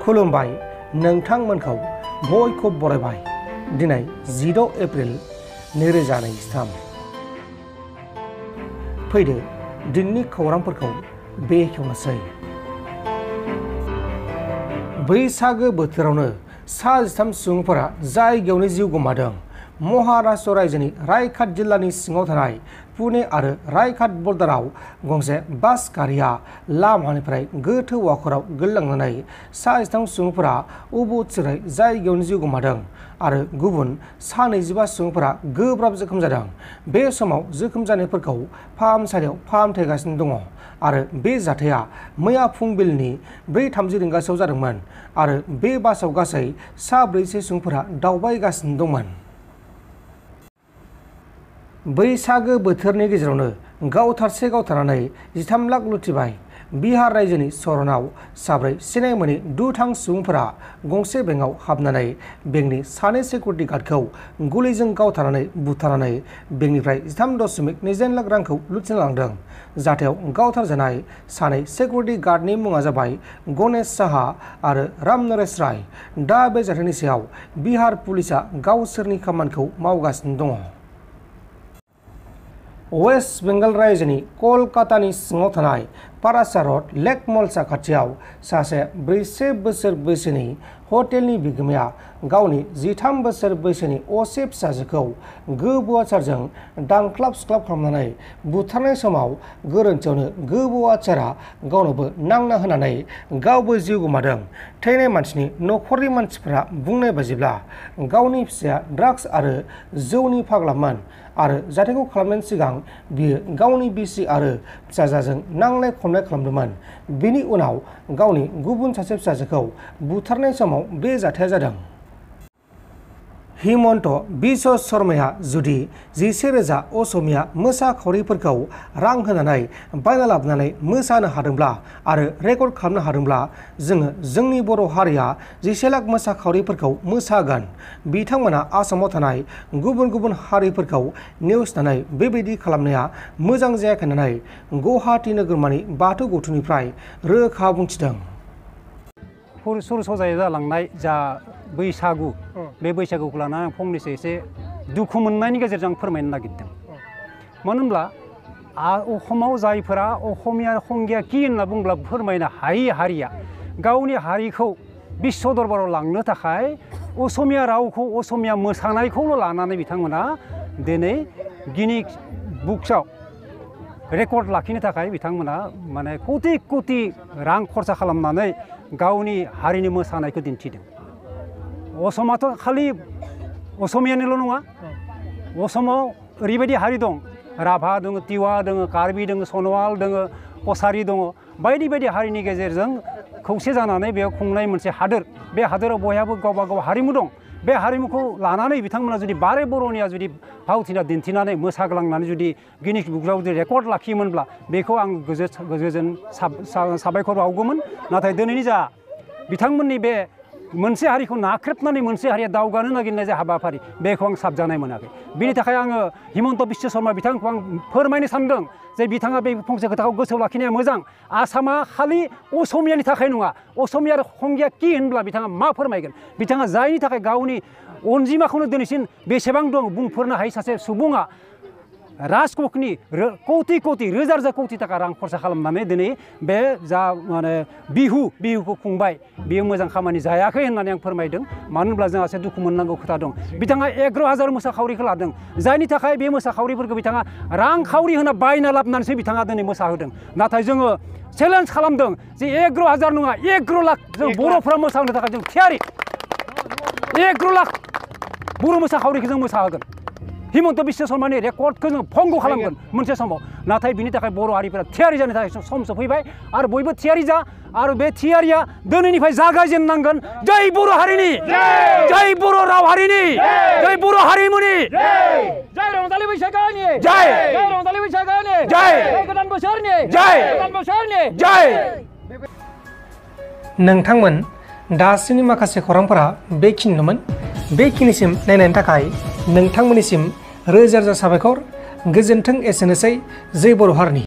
खुलुमबाय नोंथांमोनखौ बयखौ बरायबाय दिनै 16 एप्रिल 2023 फैदो दिननि खौरांफोरखौ बेखेवनोसै। बैसागो बोथोरावनो सा 13 सुबुंफोरा जायगायावनो जिउ गोमादों। महाराष्ट्र राज्योनि रायघाट जिल्लानि सिङाव थानाय पुणे आरो रायघाट बर्डाराव गंसे बास गारिया लामानिफ्राय गोथौ हाखराव गोलैलांनानै सा 13 सुबुंफोरा अबथिरायै जायगायावनो जिउ गोमादों आरो गुबुन सा 25 सुबुंफोरा गोब्राब जोखोम जादों। बे समाव जोखोम जानायफोरखौ फाहामसालियाव फाहामथायगासिनो दङ आरो बे जाथाया मैया फुंबिलिनि 4:30 रिंगासोआव जादोंमोन आरो बे बासाव गासै सा 4 सुबुंफोरा दावबायगासिनो दंमोन। बैसागो बोथोरनि गेजेरावनो गावथारसे गावथारनानै 13 लाख लुथिबाय। बिहार राज्योनि सरनाव साब्रै सिनाय मोनै दुथां सुबुंफोरा गंसे बेंकआव हाबनानै बेंकनि सानै सिकिउरिटि गार्डखौ गुलिजों गावथारनानै बुथारनानै बेंकनिफ्राय 13.29 लाख रांखौ लुथिना लांदों। जाथायाव गावथारजानाय सानै सिकिउरिटि गार्डनि मुङा जाबाय गणेश साहा आरो राम नरेश राय। दा बे जाथायनि सायाव बिहार पुलिसा गावसोरनि खामानिखौ मावगासिनो दङ। वेस्ट बेंगल राज्योनि कलकातानि सिङाव थानाय पारासा रोड लेक मल साखाथियाव सासे 44 बोसोर बैसोनि हटेलनि बिगोमाया गावनि 13 बोसोर बैसोनि असे फिसाजोखौ गोबौ-आचारजों दांख्लाब सुख्लाब खालामनानै बुथारनाय समाव गोरोन्थियावनो गोबौ-आचारा गावनोबो नांना होनानै गावबो जिउ गोमादों। थैनाय मानसिनि नखरनि मानसिफोरा बुंनाय बायदिब्ला गावनि फिसाया ड्राग्स आरो जौनि फाग्लामोन आरो जाथायखौ खालामनायनि सिगां बियो गावनि बिसि आरो फिसाजोजों नांलाय खमलाय खालामदोंमोन। बिनि उनाव गावनि गुबुन सासे फिसाजोखौ बुथारनाय समाव बे जाथाया जादों। हिमन्त बिश्व शर्माया जुदि 11,000 असमिया मोसाखावरिफोरखौ रां होनानै बायना लाबोनानै मोसानो हादोंब्ला आरो रेकर्ड खालामनो हादोंब्ला जोङो जोंनि बर' हारिया 11 लाख मोसाखावरिफोरखौ मोसागोन। बिथांमोना आसामाव थानाय गुबुन गुबुन हारिफोरखौ नेवसिनानै बेबायदि खालामनाया मोजां जायाखै होननानै गुवाहाटी नोगोरमानि बाथौ गौथुमनिफ्राय रोखा बुंथिदों। सुरु सजायै जालांनाय जा बैसागु बे बैसागुखौ लानानै आं फंनैसो एसे दुखु मोननायनि गेजेरजों फोरमायनो नागिरदों। मानो होनब्ला अखमाव जायफोरा असमिया संगिया कि होनना बुंब्ला फोरमायनो हायि हारिया गावनि हारिखौ बिश्व दरबाराव लांनो थाखाय असमिया रावखौ असमिया मोसानायखौल' लानानै बिथांमोना दिनै गिनिस बुक्सआव रेकर्ड लाखिनो थाखाय बिथांमोना माने कोटि कोटि रां खरसा खालामनानै गावनि हारिनि मोसानायखौ दिन्थिदों। असमाथ' खालि असमियानिल' नङा, असमाव ओरैबायदि हारि दं, राभा दङ, तिवा दङ, कार्बि दङ, सनवाल दङ, कसारि दङ, बायदि बायदि हारिनि गेजेरजों खौसे जानानै बेयाव खुंनाय मोनसे हादोर। बे हादोराव बयहाबो गावबा गाव हारिमु दं। बे हारिमुखौ लानानै बिथांमोना जुदि बारे बर'निया जुदि फावथिना दिन्थिनानै मोसाग्लांनानै जुदि गिनिस बुकआव जुदि रेकर्ड लाखियोमोनब्ला बेखौ आं गोजोन साबायखर बावगौमोन। नाथाय दिनैनि जा बिथांमोननि बे मोनसे हारिखौ नाख्रेबनानै मोनसे हारिया दावगानो नागिरनाय जा हाबाफारि बेखौ आं साबजानाय मोनाखै। बिनि थाखाय आङो हिमन्त बिश्व शर्मा बिथांखौ आं फोरमायनो सानदों जे बिथाङा बे फंसे खोथाखौ गोसोआव लाखिनाया मोजां। आसामा खालि असमियानि थाखाय नङा, असमिया संगिया कि होनब्ला बिथाङा मा फोरमायगोन? बिथाङा जायनि थाखाय गावनि अनजिमाखौनो दिनैसिम बेसेबां दं बुंफोरनो हायै सासे सुबुङा राजक'कनि कोटि कोटि रोजा रोजा कोटि थाखा रां खरसा खालामनानै दिनै बे जा माने बिहुखौ खुंबाय बेयो मोजां खामानि जायाखै होननानै आं फोरमायदों। मानो होनब्ला जोंहा एसे दुखु मोननांगौ खोथा दं। बिथाङा 11,000 मोसाखावरिखौ लादों, जायनि थाखाय बे मोसाखावरिफोरखौ बिथाङा रांखावरि होना बायना लाबोनानैसो बिथाङा दिनै मोसाहोदों। नाथाय जोङो चेलेन्ज खालामदों जे 11,000 नङा 1 लाख जों बर'फ्रा मोसाहोनो थाखाय जों थियारि। 1 लाख बर' मोसाखावरिखौ जों मोसाहोगोन। हिमन्त बिश्व शर्मानि रेकर्डखौ जों भंग खालामगोन मोनसे समाव। नाथाय बिनि थाखाय बर' हारिफोरा थियारि जानो थाखाय सम सफैबाय आरो बयबो थियारि जा आरो बे थियारिया दिनैनिफ्राय जागायजेननांगोन। जय बर' हारिनि, जय बर' राव हारिनि, जय बर' हारिमुनि, जय रंजालि बैसागोनि, जय रंजालि बैसागोनि, जय गोदान बोसोरनि, जय गोदान बोसोरनि, जय। नोंथांमोन दासिमनि माखासे खौरांफोरा बेखिनिनोमोन। बेखिनिसिम नायनायनि थाखाय नोंथांमोननिसिम रोजा रोजा साबायखर। गोजोन्थों। एसेनोसै। जय बर' हारिनि।